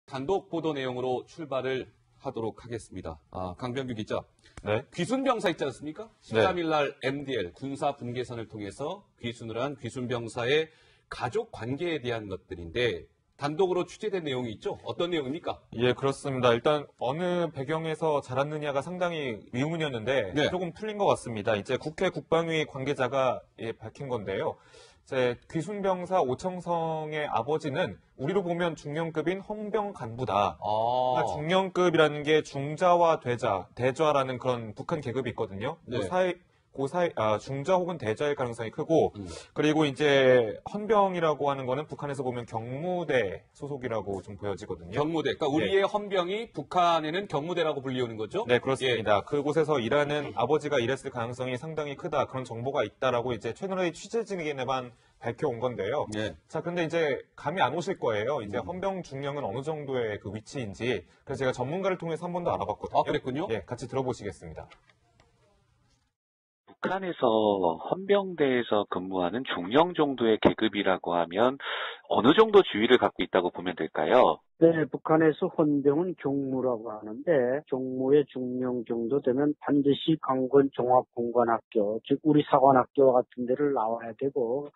단독 보도 내용으로 출발을 하도록 하겠습니다. 강병규 기자. 네. 귀순병사 있지 않습니까? 13일 날 MDL 군사 분계선을 통해서 귀순을 한 귀순병사의 가족 관계에 대한 것들인데 단독으로 취재된 내용이 있죠? 어떤 내용입니까? 예, 그렇습니다. 일단 어느 배경에서 자랐느냐가 상당히 의문이었는데 네. 조금 풀린 것 같습니다. 이제 국회 국방위 관계자가 밝힌 건데요. 이제 귀순병사 오청성의 아버지는 우리로 보면 중령급인 헌병 간부다. 그러니까 중령급이라는 게 중자와 대좌라는 그런 북한 계급이 있거든요. 네. 중자 혹은 대자일 가능성이 크고, 그리고 이제 헌병이라고 하는 거는 북한에서 보면 경무대 소속이라고 좀 보여지거든요. 경무대. 그러니까 우리의 헌병이 북한에는 경무대라고 불리우는 거죠? 네, 그렇습니다. 그곳에서 일하는 아버지가 일했을 가능성이 상당히 크다. 그런 정보가 있다라고 이제 채널A 취재진에게만 밝혀온 건데요. 네. 자, 근데 이제 감이 안 오실 거예요. 이제 헌병 중령은 어느 정도의 그 위치인지. 그래서 제가 전문가를 통해서 한 번 더 알아봤거든요. 그랬군요? 예, 같이 들어보시겠습니다. 북한에서 헌병대에서 근무하는 중령 정도의 계급이라고 하면 어느 정도 지위를 갖고 있다고 보면 될까요? 네, 북한에서 헌병은 종무라고 하는데 종무의 중령 정도 되면 반드시 강군 종합공관학교, 즉 우리 사관학교 같은 데를 나와야 되고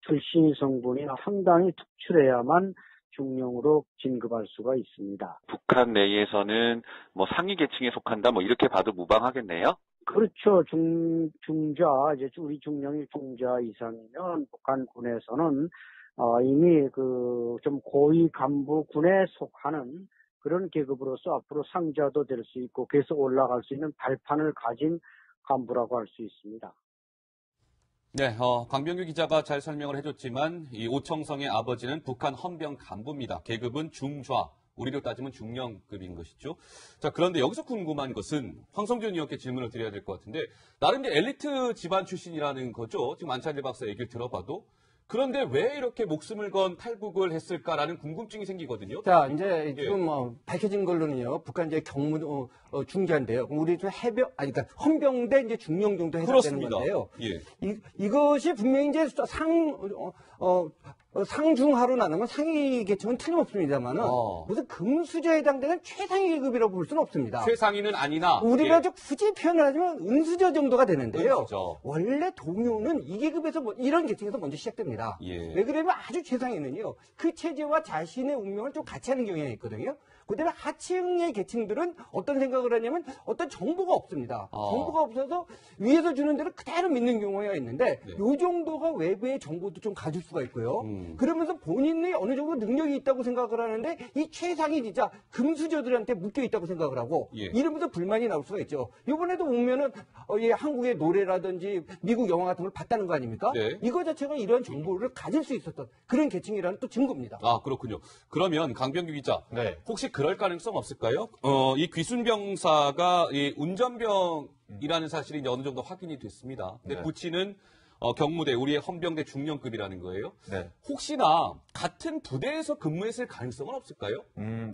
출신 성분이 상당히 특출해야만 중령으로 진급할 수가 있습니다. 북한 내에서는 뭐 상위 계층에 속한다 뭐 이렇게 봐도 무방하겠네요? 그렇죠. 중자, 이제 우리 중령이 중자 이상이면 북한군에서는 이미 좀 고위 간부군에 속하는 그런 계급으로서 앞으로 상자도 될 수 있고 계속 올라갈 수 있는 발판을 가진 간부라고 할 수 있습니다. 네, 강병규 기자가 잘 설명을 해줬지만 이 오청성의 아버지는 북한 헌병 간부입니다. 계급은 중좌. 우리로 따지면 중령급인 것이죠. 자, 그런데 여기서 궁금한 것은 황성준 의원께 질문을 드려야 될 것 같은데 나름 이제 엘리트 집안 출신이라는 거죠. 지금 안찬일 박사 얘기를 들어봐도. 그런데 왜 이렇게 목숨을 건 탈북을 했을까라는 궁금증이 생기거든요. 자, 이제 지금 밝혀진 걸로는요. 북한 이제 경무 중자인데요. 우리 좀 그러니까 헌병대 이제 중령 정도 해당되는 건데요. 예. 이것이 분명히 이제 상중하로 나누면 상위 계층은 틀림없습니다만은 무슨 금수저에 해당되는 최상위 계급이라고 볼 수는 없습니다. 최상위는 아니나 우리가 좀 굳이 표현을 하자면 은수저 정도가 되는데요. 은수저. 원래 동요는 이 계급에서 이런 계층에서 먼저 시작됩니다. 예. 왜 그러면 아주 최상위는요. 그 체제와 자신의 운명을 좀 같이 하는 경향이 있거든요. 그다음에 하층의 계층들은 어떤 생각을 하냐면 어떤 정보가 없습니다. 정보가 없어서 위에서 주는 대로 그대로 믿는 경우가 있는데 이 정도가 외부의 정보도 좀 가질 수가 있고요. 그러면서 본인이 어느 정도 능력이 있다고 생각을 하는데 이 최상위 진짜 금수저들한테 묶여 있다고 생각을 하고 이러면서 불만이 나올 수가 있죠. 이번에도 보면은 한국의 노래라든지 미국 영화 같은 걸 봤다는 거 아닙니까? 네. 이거 자체가 이런 정보를 가질 수 있었던 그런 계층이라는 또 증거입니다. 그렇군요. 그러면 강병규 기자, 네. 혹시 그럴 가능성 없을까요? 이 귀순병사가 이 운전병이라는 사실이 이제 어느 정도 확인이 됐습니다. 근데 부치는 경무대, 우리의 헌병대 중령급이라는 거예요. 네. 혹시나 같은 부대에서 근무했을 가능성은 없을까요?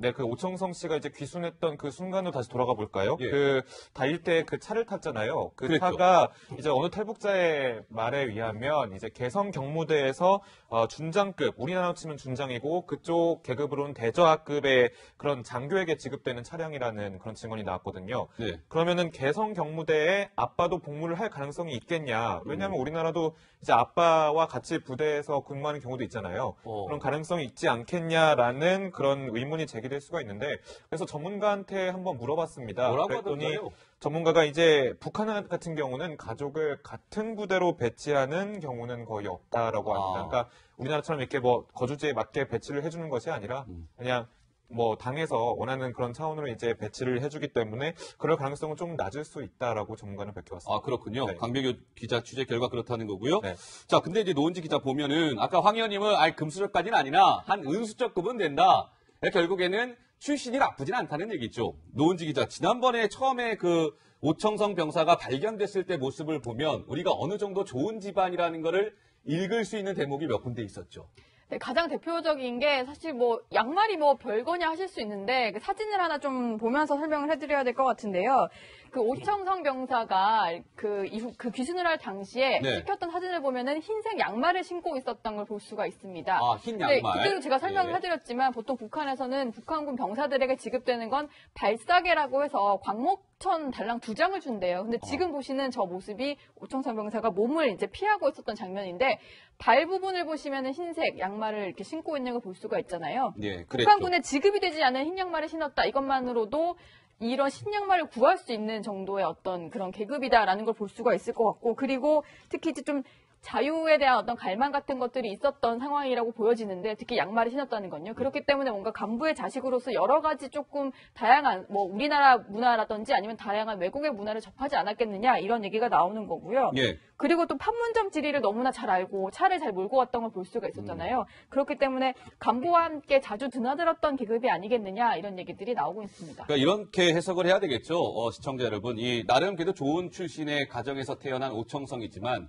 네, 그 오청성 씨가 이제 귀순했던 그 순간으로 다시 돌아가 볼까요? 예. 그 다일 때 그 차를 탔잖아요. 그 그랬죠. 차가 이제 어느 탈북자의 말에 의하면 이제 개성 경무대에서 준장급, 우리나라로 치면 준장이고 그쪽 계급으로는 대저하급의 그런 장교에게 지급되는 차량이라는 그런 증언이 나왔거든요. 네. 그러면은 개성 경무대에 아빠도 복무를 할 가능성이 있겠냐? 왜냐하면 우리나라도 이제 아빠와 같이 부대에서 근무하는 경우도 있잖아요. 그런 가능성이 있지 않겠냐라는 그런 의문이 제기될 수가 있는데 그래서 전문가한테 한번 물어봤습니다. 뭐라고 그랬더니 하던가요? 전문가가 이제 북한 같은 경우는 가족을 같은 부대로 배치하는 경우는 거의 없다라고 합니다. 그러니까 우리나라처럼 이렇게 뭐 거주지에 맞게 배치를 해주는 것이 아니라 그냥 뭐 당에서 원하는 그런 차원으로 이제 배치를 해주기 때문에 그럴 가능성은 좀 낮을 수 있다라고 전문가는 밝혀왔습니다. 그렇군요. 네. 강병규 기자 취재 결과 그렇다는 거고요. 네. 자, 근데 이제 노은지 기자 보면은 아까 황 의원님은 금수저까지는 아니나 한 은수저급은 된다. 결국에는 출신이 나쁘진 않다는 얘기죠. 노은지 기자, 지난번에 처음에 그 오청성 병사가 발견됐을 때 모습을 보면 우리가 어느 정도 좋은 집안이라는 거를 읽을 수 있는 대목이 몇 군데 있었죠. 네, 가장 대표적인 게 사실 뭐 양말이 뭐 별거냐 하실 수 있는데 그 사진을 하나 좀 보면서 설명을 해드려야 될 것 같은데요. 그 오청성 병사가 그 귀순을 할 당시에 네. 찍혔던 사진을 보면은 흰색 양말을 신고 있었던 걸 볼 수가 있습니다. 아, 흰 네, 양말. 그때도 제가 설명을 예. 해드렸지만 보통 북한에서는 북한군 병사들에게 지급되는 건 발사계라고 해서 광목천 달랑 2장을 준대요. 근데 지금 보시는 저 모습이 오청성 병사가 몸을 이제 피하고 있었던 장면인데 발 부분을 보시면은 흰색 양말을 이렇게 신고 있는 걸 볼 수가 있잖아요. 예, 그랬죠. 북한군에 지급이 되지 않은 흰 양말을 신었다. 이것만으로도 이런 신양말을 구할 수 있는 정도의 어떤 그런 계급이다라는 걸 볼 수가 있을 것 같고, 그리고 특히 이제 좀 자유에 대한 어떤 갈망 같은 것들이 있었던 상황이라고 보여지는데, 특히 양말을 신었다는 건요. 그렇기 때문에 뭔가 간부의 자식으로서 여러 가지 조금 다양한 뭐 우리나라 문화라든지 아니면 다양한 외국의 문화를 접하지 않았겠느냐 이런 얘기가 나오는 거고요. 예. 그리고 또 판문점 지리를 너무나 잘 알고 차를 잘 몰고 왔던 걸 볼 수가 있었잖아요. 그렇기 때문에 간부와 함께 자주 드나들었던 계급이 아니겠느냐 이런 얘기들이 나오고 있습니다. 그러니까 이렇게 해석을 해야 되겠죠. 시청자 여러분. 이 나름 그래도 좋은 출신의 가정에서 태어난 오청성이지만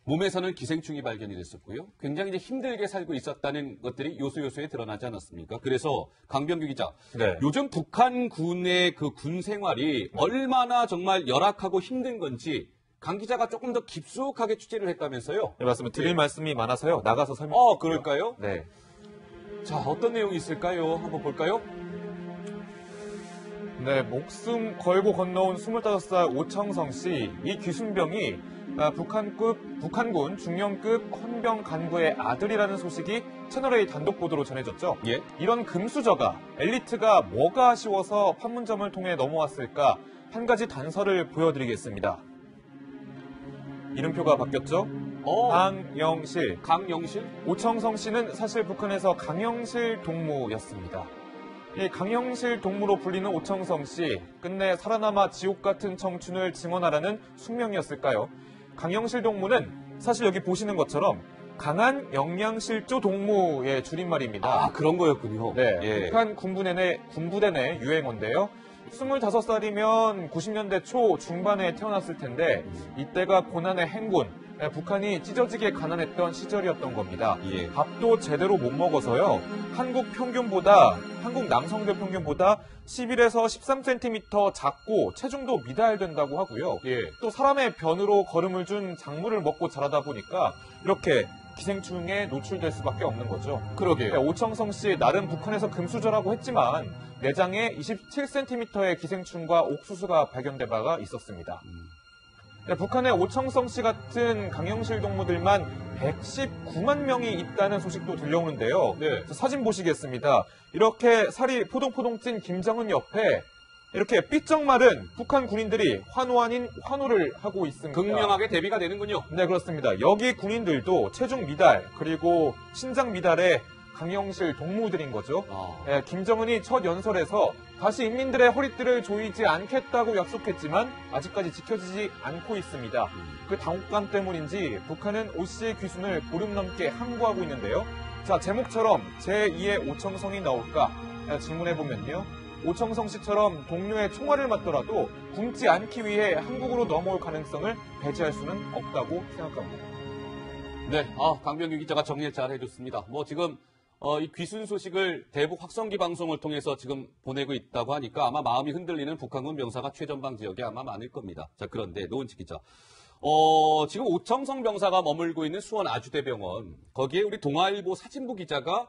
몸에서는 기생충이 발견이 됐었고요. 굉장히 이제 힘들게 살고 있었다는 것들이 요소요소에 드러나지 않았습니까? 그래서 강병규 기자, 네. 요즘 북한군의 그 군 생활이 얼마나 정말 열악하고 힘든 건지 강 기자가 조금 더 깊숙하게 취재를 했다면서요? 네, 맞습니다. 드릴 말씀이 많아서요. 나가서 설명. 그럴까요? 네. 자, 어떤 내용이 있을까요? 한번 볼까요? 네, 목숨 걸고 건너온 25살 오청성 씨. 이 귀순병이 북한군 중령급 헌병 간부의 아들이라는 소식이 채널A 단독 보도로 전해졌죠. 예. 이런 금수저가, 엘리트가 뭐가 아쉬워서 판문점을 통해 넘어왔을까? 한 가지 단서를 보여드리겠습니다. 이름표가 바뀌었죠? 강영실. 강영실? 오청성 씨는 사실 북한에서 강영실 동무였습니다. 이 강영실 동무로 불리는 오청성 씨, 끝내 살아남아 지옥 같은 청춘을 증언하라는 숙명이었을까요? 강영실 동무는 사실 여기 보시는 것처럼 강한 영양실조 동무의 줄임말입니다. 아, 그런 거였군요. 네, 예. 북한 군부대 내 유행어인데요. 25살이면 90년대 초 중반에 태어났을 텐데 이때가 고난의 행군, 북한이 찢어지게 가난했던 시절이었던 겁니다. 예. 밥도 제대로 못 먹어서요. 한국 남성들 평균보다 11에서 13cm 작고 체중도 미달된다고 하고요. 예. 또 사람의 변으로 걸음을 준 작물을 먹고 자라다 보니까 이렇게 기생충에 노출될 수밖에 없는 거죠. 그러게요. 오청성 씨 나름 북한에서 금수저라고 했지만 내장에 27cm의 기생충과 옥수수가 발견된 바가 있었습니다. 북한의 오청성 씨 같은 강영실 동무들만 119만 명이 있다는 소식도 들려오는데요. 네. 사진 보시겠습니다. 이렇게 살이 포동포동 찐 김정은 옆에 이렇게 삐쩍 마른 북한 군인들이 환호 아닌 환호를 하고 있습니다. 극명하게 대비가 되는군요. 네, 그렇습니다. 여기 군인들도 체중 미달 그리고 신장 미달의 강영실 동무들인 거죠. 네, 김정은이 첫 연설에서 다시 인민들의 허리띠를 조이지 않겠다고 약속했지만 아직까지 지켜지지 않고 있습니다. 그 당혹감 때문인지 북한은 오 씨의 귀순을 보름 넘게 항구하고 있는데요. 자, 제목처럼 제2의 오청성이 나올까 질문해보면요. 오청성 씨처럼 동료의 총알을 맞더라도 굶지 않기 위해 한국으로 넘어올 가능성을 배제할 수는 없다고 생각합니다. 네, 강병규 기자가 정리 잘 해줬습니다. 뭐 지금 이 귀순 소식을 대북 확성기 방송을 통해서 지금 보내고 있다고 하니까 아마 마음이 흔들리는 북한군 병사가 최전방 지역에 아마 많을 겁니다. 자, 그런데 노은치 기자. 지금 오청성 병사가 머물고 있는 수원 아주대병원, 거기에 우리 동아일보 사진부 기자가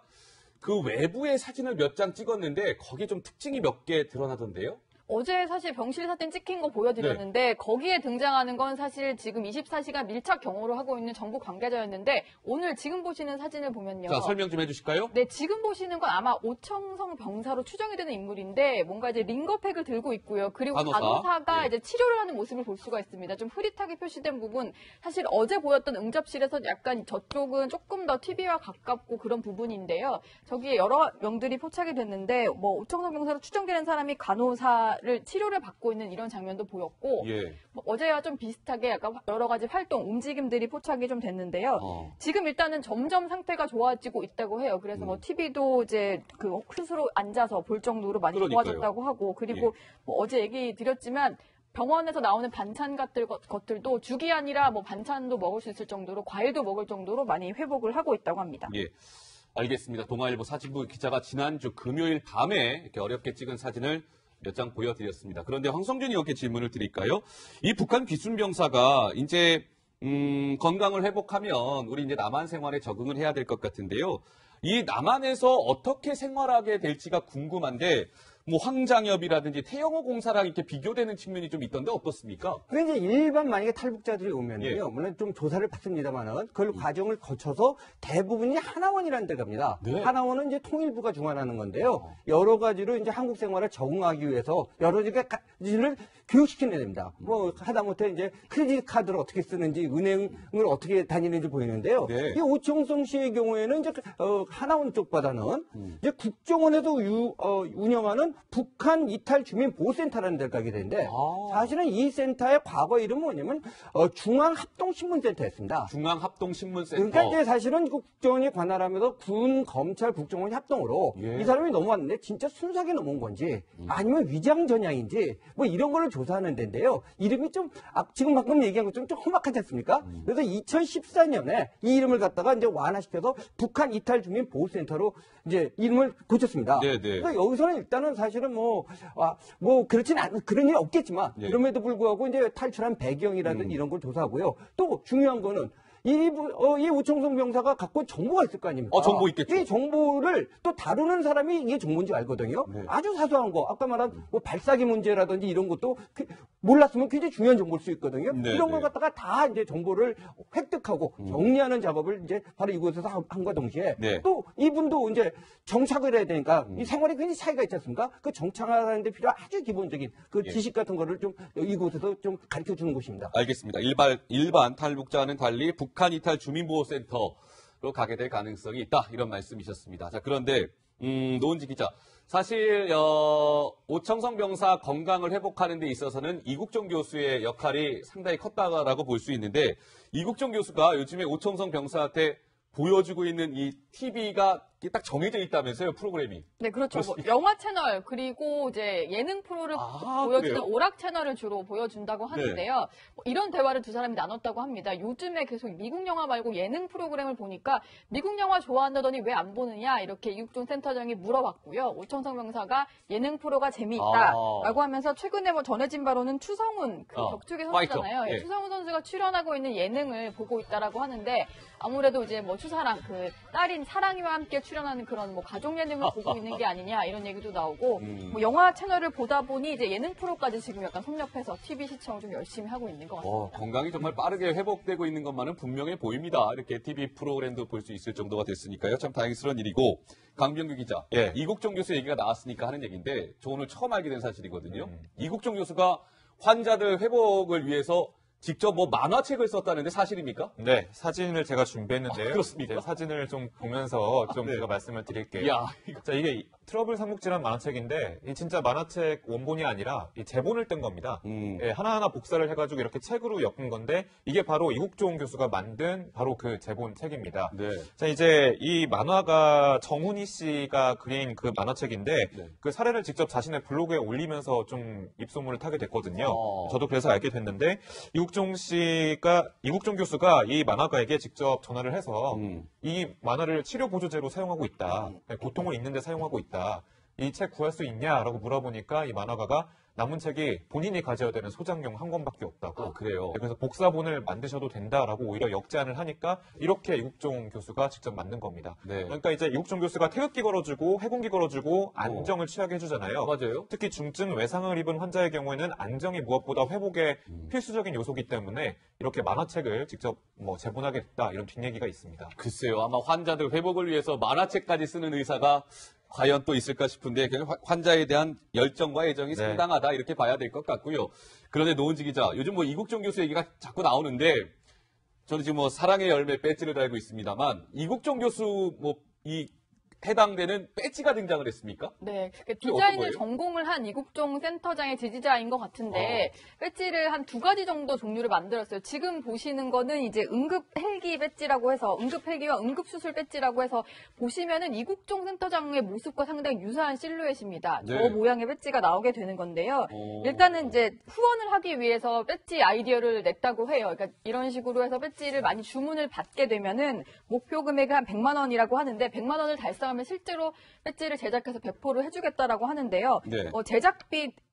그 외부의 사진을 몇 장 찍었는데 거기에 좀 특징이 몇 개 드러나던데요? 어제 사실 병실 사진 찍힌 거 보여드렸는데 거기에 등장하는 건 사실 지금 24시간 밀착 경호를 하고 있는 정부 관계자였는데 오늘 지금 보시는 사진을 보면요. 자, 설명 좀 해주실까요? 네, 지금 보시는 건 아마 오청성 병사로 추정이 되는 인물인데 뭔가 이제 링거팩을 들고 있고요. 그리고 간호사가 이제 치료를 하는 모습을 볼 수가 있습니다. 좀 흐릿하게 표시된 부분, 사실 어제 보였던 응접실에서 약간 저쪽은 조금 더 TV와 가깝고 그런 부분인데요. 저기에 여러 명들이 포착이 됐는데 뭐 오청성 병사로 추정되는 사람이 간호사를 치료를 받고 있는 이런 장면도 보였고 뭐 어제와 좀 비슷하게 약간 여러 가지 활동, 움직임들이 포착이 좀 됐는데요. 지금 일단은 점점 상태가 좋아지고 있다고 해요. 그래서 뭐 TV도 이제 그 스스로 앉아서 볼 정도로 많이 좋아졌다고 하고, 그리고 뭐 어제 얘기 드렸지만 병원에서 나오는 반찬 것들도 죽이 아니라 뭐 반찬도 먹을 수 있을 정도로, 과일도 먹을 정도로 많이 회복을 하고 있다고 합니다. 예. 알겠습니다. 동아일보 사진부 기자가 지난주 금요일 밤에 이렇게 어렵게 찍은 사진을 몇 장 보여드렸습니다. 그런데 황성준 의원께 질문을 드릴까요? 이 북한 귀순병사가 이제 건강을 회복하면 우리 이제 남한 생활에 적응을 해야 될 것 같은데요. 이 남한에서 어떻게 생활하게 될지가 궁금한데 뭐 황장엽이라든지 태영호 공사랑 이렇게 비교되는 측면이 좀 있던데 어떻습니까? 그 이제 일반 만약에 탈북자들이 오면요, 예. 물론 좀 조사를 받습니다만은 그걸 과정을 거쳐서 대부분이 하나원이라는 데 갑니다. 네. 하나원은 이제 통일부가 주관하는 건데요. 여러 가지로 이제 한국 생활에 적응하기 위해서 여러 가지를 교육시키는 데입니다. 뭐 하다못해 이제 크레딧 카드를 어떻게 쓰는지, 은행을 어떻게 다니는지 보이는데요. 네. 이 오청성 씨의 경우에는 이제 하나원 쪽보다는 이제 국정원에서 운영하는 북한 이탈 주민 보호센터라는 데를 가게 되는데 사실은 이 센터의 과거 이름은 뭐냐면 중앙합동신문센터였습니다. 중앙합동신문센터. 그러니까 이제 사실은 국정원이 관할하면서 군, 검찰, 국정원이 합동으로 예. 이 사람이 넘어왔는데 진짜 순수하게 넘어온 건지 아니면 위장 전향인지 뭐 이런 거를 조사하는 데인데요. 이름이 좀 지금 방금 얘기한 것처럼 좀 험악하지 않습니까? 그래서 2014년에 이 이름을 갖다가 이제 완화시켜서 북한 이탈 주민 보호센터로 이제 이름을 고쳤습니다. 네네. 그래서 여기서는 일단은 사실은 뭐 그렇진 않은 그런 일이 없겠지만 예. 그럼에도 불구하고 이제 탈출한 배경이라든지 이런 걸 조사하고요. 또 중요한 거는 이 오청성 병사가 갖고 온 정보가 있을 거 아닙니까? 정보 있겠죠. 이 정보를 또 다루는 사람이 이게 정보인지 알거든요. 네. 아주 사소한 거, 아까 말한 뭐 발사기 문제라든지 이런 것도 몰랐으면 굉장히 중요한 정보일 수 있거든요. 네, 이런 걸 네. 갖다가 다 이제 정보를 획득하고 정리하는 작업을 이제 바로 이곳에서 한과 동시에 네. 또 이분도 이제 정착을 해야 되니까 이 생활이 굉장히 차이가 있지 않습니까? 그 정착하는 데 필요한 아주 기본적인 그 예. 지식 같은 거를 좀 이곳에서 좀 가르쳐 주는 곳입니다. 알겠습니다. 일반 탈북자와는 달리 북한 이탈 주민보호센터로 가게 될 가능성이 있다. 이런 말씀이셨습니다. 자, 그런데 노은지 기자, 사실 오청성 병사 건강을 회복하는 데 있어서는 이국종 교수의 역할이 상당히 컸다라고 볼 수 있는데 이국종 교수가 요즘에 오청성 병사한테 보여주고 있는 이 TV가 딱 정해져 있다면서요, 프로그램이. 네, 그렇죠. 뭐 그렇습니까? 영화 채널 그리고 이제 예능 프로를 보여주는 그래요? 오락 채널을 주로 보여준다고 하는데요. 뭐 이런 대화를 두 사람이 나눴다고 합니다. 요즘에 계속 미국 영화 말고 예능 프로그램을 보니까 미국 영화 좋아한다더니 왜 안 보느냐 이렇게 이국종 센터장이 물어봤고요. 오청성 병사가 예능 프로가 재미있다라고 하면서 최근에 뭐 전해진 바로는 추성훈 격투기 선수잖아요. 파이터. 예. 추성훈 선수가 출연하고 있는 예능을 보고 있다라고 하는데 아무래도 이제 뭐 추사랑 그 딸인 사랑이와 함께 출연하는 그런 뭐 가족 예능을 보고 있는 게 아니냐 이런 얘기도 나오고 뭐 영화 채널을 보다 보니 이제 예능 프로까지 지금 약간 섭렵해서 TV 시청을 좀 열심히 하고 있는 것 같습니다. 건강이 정말 빠르게 회복되고 있는 것만은 분명해 보입니다. 이렇게 TV 프로그램도 볼 수 있을 정도가 됐으니까요. 참 다행스러운 일이고 강병규 기자, 예. 이국종 교수 얘기가 나왔으니까 하는 얘기인데 저 오늘 처음 알게 된 사실이거든요. 이국종 교수가 환자들 회복을 위해서 직접 뭐 만화책을 썼다는데 사실입니까? 네, 사진을 제가 준비했는데요. 그렇습니까? 네, 사진을 좀 보면서 좀 네. 제가 말씀을 드릴게요. 야, 자, 이게 트러블 삼국지란 만화책인데 이 진짜 만화책 원본이 아니라 이 제본을 뜬 겁니다. 예, 하나하나 복사를 해가지고 이렇게 책으로 엮은 건데 이게 바로 이국종 교수가 만든 바로 그 제본 책입니다. 네. 자, 이제 이 만화가 정훈이 씨가 그린 그 만화책인데 네. 그 사례를 직접 자신의 블로그에 올리면서 좀 입소문을 타게 됐거든요. 어. 저도 그래서 알게 됐는데 이국종 교수가 이 만화가에게 직접 전화를 해서 이 만화를 치료 보조제로 사용하고 있다. 고통을 잊는데 사용하고 있다. 이 책 구할 수 있냐라고 물어보니까 이 만화가가 남은 책이 본인이 가져야 되는 소장용 한 권밖에 없다고. 그래요. 그래서 복사본을 만드셔도 된다라고 오히려 역제안을 하니까 이렇게 이국종 교수가 직접 만든 겁니다. 네. 그러니까 이제 이국종 교수가 태극기 걸어주고 해군기 걸어주고 안정을 취하게 해주잖아요. 맞아요. 특히 중증 외상을 입은 환자의 경우에는 안정이 무엇보다 회복의 필수적인 요소이기 때문에 이렇게 만화책을 직접 뭐 제본하게 됐다 이런 뒷얘기가 있습니다. 글쎄요. 아마 환자들 회복을 위해서 만화책까지 쓰는 의사가 과연 또 있을까 싶은데 그냥 환자에 대한 열정과 애정이 네. 상당하다 이렇게 봐야 될 것 같고요. 그런데 노은지 기자, 요즘 뭐 이국종 교수 얘기가 자꾸 나오는데 저는 지금 뭐 사랑의 열매 배지를 달고 있습니다만 이국종 교수 뭐 이 해당되는 배지가 등장을 했습니까? 네, 어떤 디자인을 거예요? 전공을 한 이국종 센터장의 지지자인 것 같은데 배지를 한 2가지 정도 종류를 만들었어요. 지금 보시는 거는 이제 응급 헬기 배지라고 해서 응급 헬기와 응급 수술 배지라고 해서 보시면은 이국종 센터장의 모습과 상당히 유사한 실루엣입니다. 네. 저 모양의 배지가 나오게 되는 건데요. 일단은 이제 후원을 하기 위해서 배지 아이디어를 냈다고 해요. 그러니까 이런 식으로 해서 배지를 많이 주문을 받게 되면은 목표 금액이 한 100만 원이라고 하는데 100만 원을 달성하면 실제로 배지를 제작해서 배포를 해주겠다라고 하는데요. 네.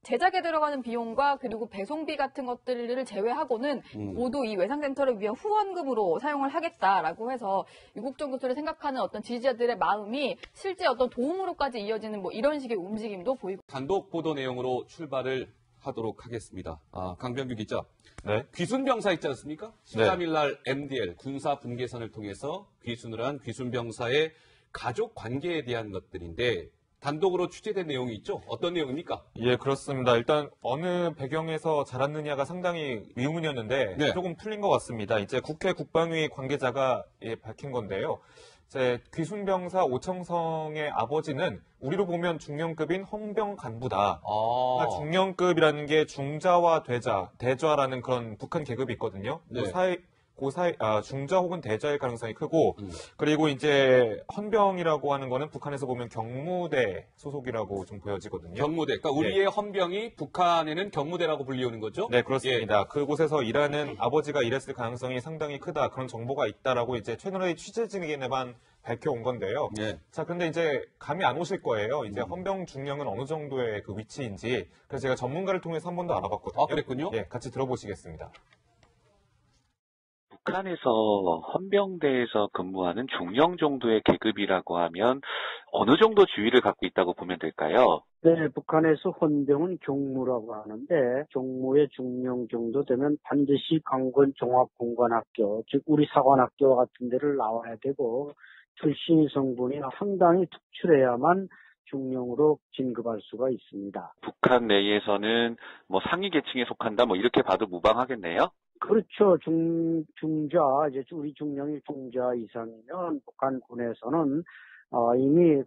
제작에 들어가는 비용과 그리고 배송비 같은 것들을 제외하고는 모두 이 외상센터를 위한 후원금으로 사용을 하겠다라고 해서 유국종 교수를 생각하는 어떤 지지자들의 마음이 실제 어떤 도움으로까지 이어지는 뭐 이런 식의 움직임도 보이고. 단독 보도 내용으로 출발을 하도록 하겠습니다. 강병규 기자. 네. 귀순병사 있지 않습니까? 13일 날 MDL 군사 분계선을 통해서 귀순을 한 귀순병사의 가족 관계에 대한 것들인데 단독으로 취재된 내용이 있죠? 어떤 내용입니까? 예, 그렇습니다. 일단 어느 배경에서 자랐느냐가 상당히 의문이었는데 네. 조금 풀린 것 같습니다. 이제 국회 국방위 관계자가 밝힌 건데요. 이제 귀순병사 오청성의 아버지는 우리로 보면 중령급인 헌병 간부다. 그러니까 중령급이라는 게 중자와 대좌라는 그런 북한 계급이 있거든요. 네. 중자 혹은 대자일 가능성이 크고, 그리고 이제 헌병이라고 하는 거는 북한에서 보면 경무대 소속이라고 좀 보여지거든요. 경무대. 그러니까 우리의 헌병이 북한에는 경무대라고 불리우는 거죠? 네, 그렇습니다. 그곳에서 일하는 아버지가 일했을 가능성이 상당히 크다. 그런 정보가 있다라고 이제 채널의 취재진에게만 밝혀온 건데요. 예. 자, 근데 이제 감이 안 오실 거예요. 이제 헌병 중령은 어느 정도의 그 위치인지. 그래서 제가 전문가를 통해서 한 번 더 알아봤거든요. 그랬군요? 예, 같이 들어보시겠습니다. 북한에서 헌병대에서 근무하는 중령 정도의 계급이라고 하면 어느 정도 지위를 갖고 있다고 보면 될까요? 네, 북한에서 헌병은 경무라고 하는데 경무의 중령 정도 되면 반드시 강군 종합공관학교, 즉 우리 사관학교 같은 데를 나와야 되고 출신 성분이 상당히 특출해야만 중령으로 진급할 수가 있습니다. 북한 내에서는 뭐 상위 계층에 속한다 뭐 이렇게 봐도 무방하겠네요? 그렇죠. 중자, 이제 우리 중령이 중자 이상이면 북한군에서는 이미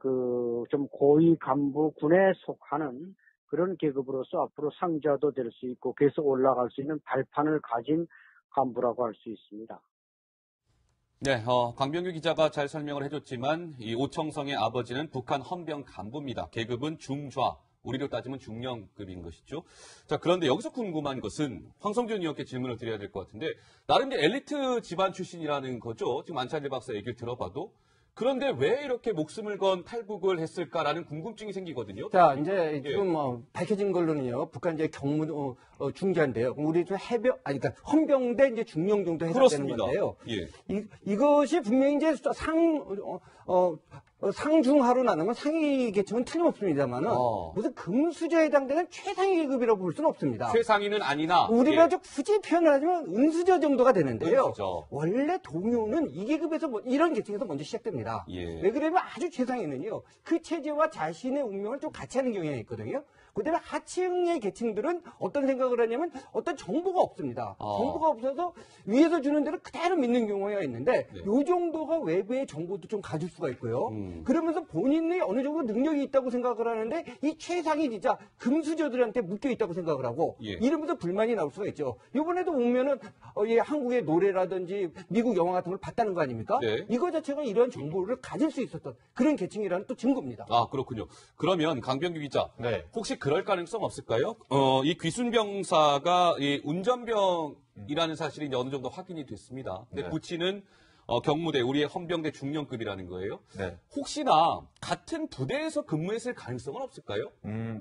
좀 고위 간부 군에 속하는 그런 계급으로서 앞으로 상자도 될 수 있고 계속 올라갈 수 있는 발판을 가진 간부라고 할 수 있습니다. 네, 강병규 기자가 잘 설명을 해줬지만 이 오청성의 아버지는 북한 헌병 간부입니다. 계급은 중좌, 우리로 따지면 중령급인 것이죠. 자, 그런데 여기서 궁금한 것은 황성준 의원께 질문을 드려야 될 것 같은데 나름 이제 엘리트 집안 출신이라는 거죠. 지금 안찬일 박사 얘기를 들어봐도. 그런데 왜 이렇게 목숨을 건 탈북을 했을까라는 궁금증이 생기거든요. 자, 이제 예. 지금 밝혀진 걸로는요, 북한 이제 경무 중자인데요. 우리 좀 그러니까 헌병대 이제 중령 정도 해당되는 그렇습니다. 건데요. 예. 이것이 분명히 이제 상중하로 나누면 상위 계층은 틀림없습니다만은 무슨 금수저에 해당되는 최상위 계급이라고 볼 수는 없습니다. 최상위는 아니나 우리가 예. 좀 굳이 표현을 하자면 은수저 정도가 되는데요. 은수저. 원래 동요는 이 계급에서 이런 계층에서 먼저 시작됩니다. 예. 왜 그러면 아주 최상위는요. 그 체제와 자신의 운명을 좀 같이 하는 경향이 있거든요. 그다음에 하층의 계층들은 어떤 생각을 하냐면 어떤 정보가 없습니다. 정보가 없어서 위에서 주는 대로 그대로 믿는 경우가 있는데 네. 이 정도가 외부의 정보도 좀 가질 수가 있고요. 그러면서 본인이 어느 정도 능력이 있다고 생각을 하는데 이 최상위 진짜 금수저들한테 묶여 있다고 생각을 하고 예. 이러면서 불만이 나올 수가 있죠. 이번에도 보면은 한국의 노래라든지 미국 영화 같은 걸 봤다는 거 아닙니까? 네. 이거 자체가 이런 정보를 가질 수 있었던 그런 계층이라는 또 증거입니다. 그렇군요. 그러면 강병규 기자, 네. 혹시 그럴 가능성 없을까요? 이 귀순병사가 이 운전병이라는 사실이 이제 어느 정도 확인이 됐습니다. 근데 네. 부치는 경무대, 우리의 헌병대 중령급이라는 거예요. 네. 혹시나 같은 부대에서 근무했을 가능성은 없을까요?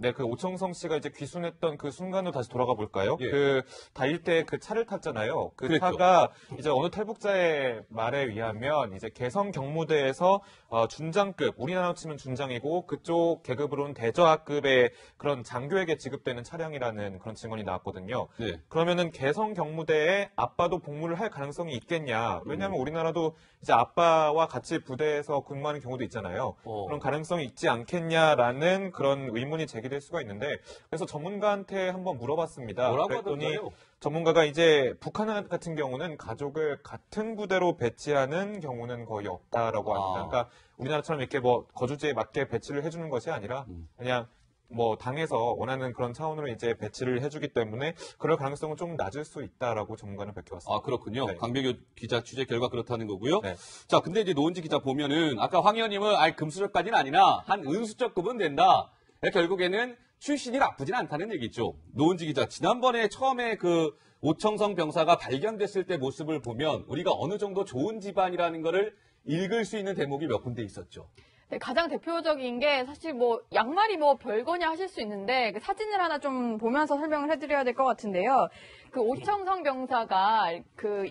네, 그 오청성 씨가 이제 귀순했던 그 순간으로 다시 돌아가 볼까요? 예. 그 달릴 때 그 차를 탔잖아요. 그 그랬죠. 차가 이제 어느 탈북자의 말에 의하면 이제 개성 경무대에서 준장급, 우리나라로 치면 준장이고 그쪽 계급으로는 대저하급의 그런 장교에게 지급되는 차량이라는 그런 증언이 나왔거든요. 네. 그러면은 개성 경무대에 아빠도 복무를 할 가능성이 있겠냐? 왜냐하면 우리나라도 혹시라도 이제 아빠와 같이 부대에서 근무하는 경우도 있잖아요. 그런 가능성이 있지 않겠냐라는 그런 의문이 제기될 수가 있는데 그래서 전문가한테 한번 물어봤습니다. 뭐라고 그랬더니 하던가요? 전문가가 이제 북한 같은 경우는 가족을 같은 부대로 배치하는 경우는 거의 없다라고 합니다. 그러니까 우리나라처럼 이렇게 뭐 거주지에 맞게 배치를 해주는 것이 아니라 그냥 뭐 당에서 원하는 그런 차원으로 이제 배치를 해주기 때문에 그럴 가능성은 좀 낮을 수 있다라고 전문가는 밝혀왔습니다. 아, 그렇군요. 네. 강병규 기자 취재 결과 그렇다는 거고요. 네. 자, 근데 이제 노은지 기자 보면은 아까 황 의원님은 금수저까지는 아니나 한 은수저급은 된다. 결국에는 출신이 나쁘진 않다는 얘기죠. 노은지 기자, 지난번에 처음에 그 오청성 병사가 발견됐을 때 모습을 보면 우리가 어느 정도 좋은 집안이라는 거를 읽을 수 있는 대목이 몇 군데 있었죠. 네, 가장 대표적인 게 사실 뭐 양말이 뭐 별거냐 하실 수 있는데 그 사진을 하나 좀 보면서 설명을 해드려야 될 것 같은데요. 그 오청성 병사가 그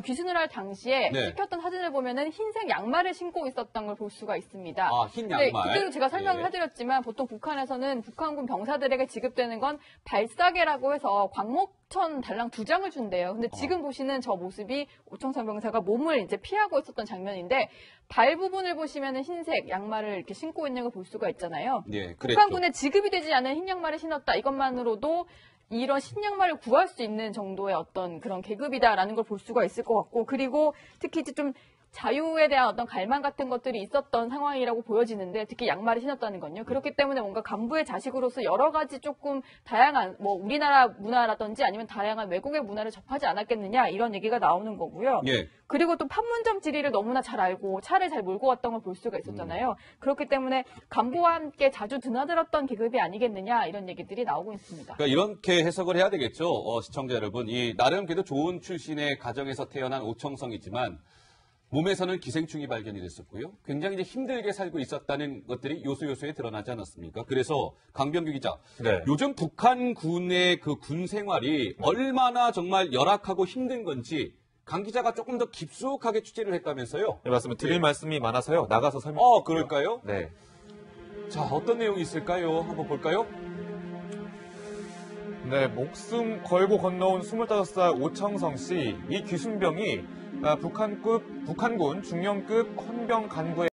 귀순을 할 당시에 네. 찍혔던 사진을 보면은 흰색 양말을 신고 있었던 걸 볼 수가 있습니다. 아, 흰 양말. 네, 그때도 제가 설명을 네. 해드렸지만 보통 북한에서는 북한군 병사들에게 지급되는 건 발사계라고 해서 광목천 달랑 2장을 준대요. 근데 지금 보시는 저 모습이 오청성 병사가 몸을 이제 피하고 있었던 장면인데 발 부분을 보시면은 흰색 양말을 이렇게 신고 있는 걸 볼 수가 있잖아요. 예, 그랬죠. 북한군에 지급이 되지 않은 흰 양말을 신었다. 이것만으로도 이런 신양말을 구할 수 있는 정도의 어떤 그런 계급이다라는 걸 볼 수가 있을 것 같고, 그리고 특히 이제 좀 자유에 대한 어떤 갈망 같은 것들이 있었던 상황이라고 보여지는데, 특히 양말을 신었다는 건요. 그렇기 때문에 뭔가 간부의 자식으로서 여러 가지 조금 다양한 뭐 우리나라 문화라든지 아니면 다양한 외국의 문화를 접하지 않았겠느냐 이런 얘기가 나오는 거고요. 예. 그리고 또 판문점 지리를 너무나 잘 알고 차를 잘 몰고 왔던 걸 볼 수가 있었잖아요. 그렇기 때문에 간부와 함께 자주 드나들었던 계급이 아니겠느냐 이런 얘기들이 나오고 있습니다. 그러니까 이렇게 해석을 해야 되겠죠. 시청자 여러분. 이 나름 그래도 좋은 출신의 가정에서 태어난 오청성이지만 몸에서는 기생충이 발견이 됐었고요. 굉장히 이제 힘들게 살고 있었다는 것들이 요소요소에 드러나지 않았습니까? 그래서 강병규 기자, 네. 요즘 북한군의 그 군 생활이 얼마나 정말 열악하고 힘든 건지 강 기자가 조금 더 깊숙하게 취재를 했다면서요? 네, 맞습니다. 드릴 말씀이 많아서요. 나가서 설명드릴게요. 그럴까요? 네. 자, 어떤 내용이 있을까요? 한번 볼까요? 네, 목숨 걸고 건너온 25살 오청성 씨. 이 귀순병이 북한군 중령급 헌병 간부의